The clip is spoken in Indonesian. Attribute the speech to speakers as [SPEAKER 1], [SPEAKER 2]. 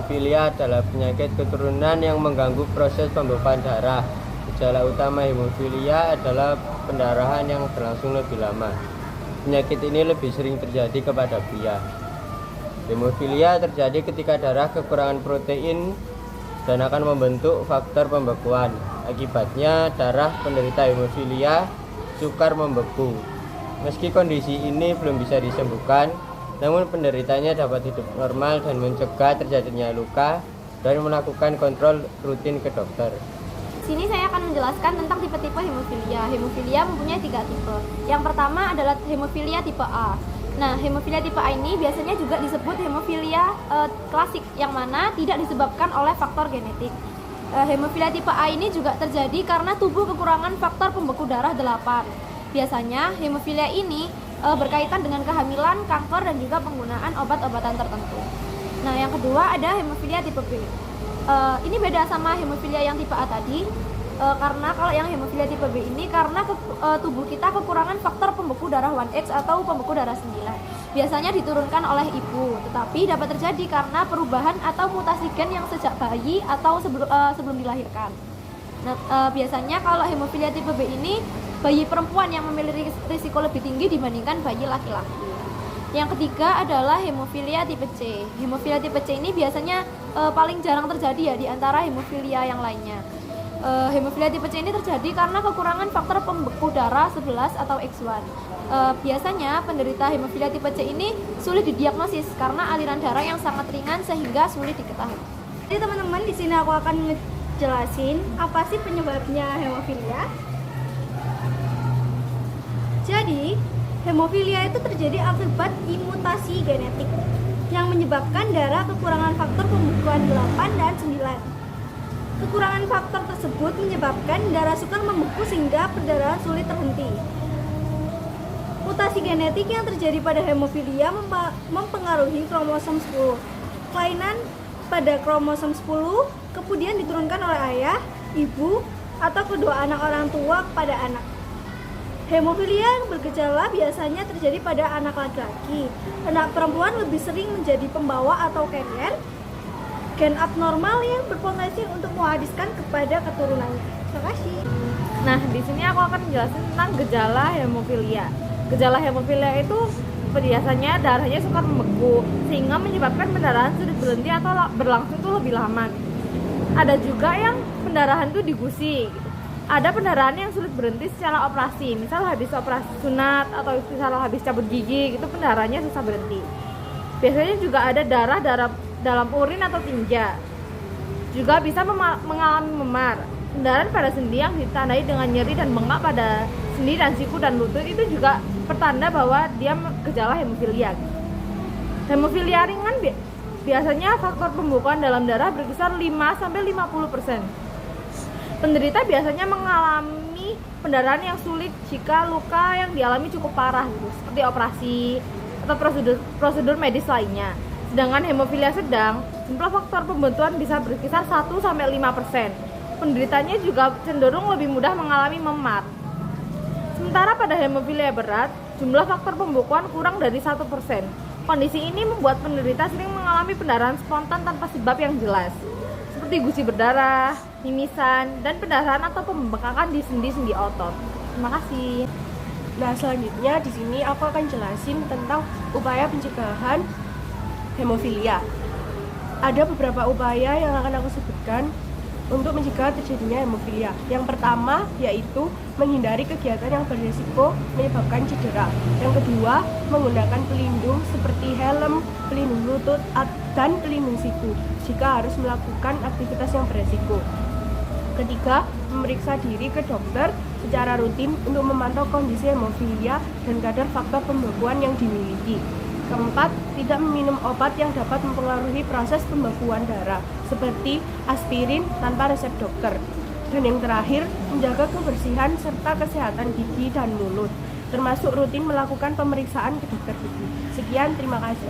[SPEAKER 1] Hemofilia adalah penyakit keturunan yang mengganggu proses pembekuan darah. Gejala utama hemofilia adalah pendarahan yang berlangsung lebih lama. Penyakit ini lebih sering terjadi kepada pria. Hemofilia terjadi ketika darah kekurangan protein dan akan membentuk faktor pembekuan. Akibatnya, darah penderita hemofilia sukar membeku. Meski kondisi ini belum bisa disembuhkan, namun penderitanya dapat hidup normal dan mencegah terjadinya luka dan melakukan kontrol rutin ke dokter.
[SPEAKER 2] Sini saya akan menjelaskan tentang tipe-tipe hemofilia. Hemofilia mempunyai 3 tipe. Yang pertama adalah hemofilia tipe A. Nah, hemofilia tipe A ini biasanya juga disebut hemofilia klasik, yang mana tidak disebabkan oleh faktor genetik. Hemofilia tipe A ini juga terjadi karena tubuh kekurangan faktor pembeku darah 8. Biasanya hemofilia ini berkaitan dengan kehamilan, kanker, dan juga penggunaan obat-obatan tertentu. Nah, yang kedua ada hemofilia tipe B. Ini beda sama hemofilia yang tipe A tadi, karena kalau yang hemofilia tipe B ini karena tubuh kita kekurangan faktor pembeku darah 1X atau pembeku darah 9. Biasanya diturunkan oleh ibu, tetapi dapat terjadi karena perubahan atau mutasi gen yang sejak bayi atau sebelum dilahirkan. Nah, biasanya kalau hemofilia tipe B ini bayi perempuan yang memiliki risiko lebih tinggi dibandingkan bayi laki-laki. Yang ketiga adalah hemofilia tipe C. Hemofilia tipe C ini biasanya paling jarang terjadi ya di antara hemofilia yang lainnya. Hemofilia tipe C ini terjadi karena kekurangan faktor pembeku darah 11 atau X1. Biasanya penderita hemofilia tipe C ini sulit didiagnosis karena aliran darah yang sangat ringan sehingga sulit diketahui.
[SPEAKER 3] Jadi teman-teman, di sini aku akan ngejelasin apa sih penyebabnya hemofilia. Jadi, hemofilia itu terjadi akibat imutasi genetik yang menyebabkan darah kekurangan faktor pembekuan 8 dan 9. Kekurangan faktor tersebut menyebabkan darah sukar membeku sehingga perdarahan sulit terhenti. Mutasi genetik yang terjadi pada hemofilia mempengaruhi kromosom 10. Kelainan pada kromosom 10 kemudian diturunkan oleh ayah, ibu, atau kedua anak orang tua kepada anak. Hemofilia yang bergejala biasanya terjadi pada anak laki-laki. Anak perempuan lebih sering menjadi pembawa atau carrier gen abnormal yang berpotensi untuk mewarisan kepada keturunannya. Terima kasih.
[SPEAKER 4] Nah, di sini aku akan menjelaskan tentang gejala hemofilia. Gejala hemofilia itu biasanya darahnya sukar membeku sehingga menyebabkan pendarahan sulit berhenti atau berlangsung itu lebih lama. Ada juga yang pendarahan itu digusi. Ada pendarahan yang sulit berhenti secara operasi, misal habis operasi sunat atau misal habis cabut gigi, gitu pendarahannya susah berhenti. Biasanya juga ada darah dalam urin atau tinja. Juga bisa mengalami memar. Pendarahan pada sendi yang ditandai dengan nyeri dan bengkak pada sendi dan siku dan lutut itu juga pertanda bahwa dia gejala hemofilia. Hemofilia ringan biasanya faktor pembekuan dalam darah berkisar 5-50%. Penderita biasanya mengalami pendarahan yang sulit jika luka yang dialami cukup parah, gitu, seperti operasi atau prosedur medis lainnya. Sedangkan hemofilia sedang, jumlah faktor pembentukan bisa berkisar 1-5%. Penderitanya juga cenderung lebih mudah mengalami memar. Sementara pada hemofilia berat, jumlah faktor pembekuan kurang dari 1%. Kondisi ini membuat penderita sering mengalami pendarahan spontan tanpa sebab yang jelas, seperti gusi berdarah, mimisan, dan pendarahan atau pembengkakan di sendi-sendi otot. Terima kasih.
[SPEAKER 5] Nah, selanjutnya di sini aku akan jelasin tentang upaya pencegahan hemofilia. Ada beberapa upaya yang akan aku sebutkan untuk mencegah terjadinya hemofilia. Yang pertama yaitu menghindari kegiatan yang berisiko menyebabkan cedera. Yang kedua, menggunakan pelindung seperti helm, pelindung lutut, dan pelindung siku jika harus melakukan aktivitas yang berisiko. Ketiga, memeriksa diri ke dokter secara rutin untuk memantau kondisi hemofilia dan kadar faktor pembekuan yang dimiliki. Keempat, tidak meminum obat yang dapat mempengaruhi proses pembekuan darah, seperti aspirin tanpa resep dokter. Dan yang terakhir, menjaga kebersihan serta kesehatan gigi dan mulut, termasuk rutin melakukan pemeriksaan ke dokter gigi. Sekian, terima kasih.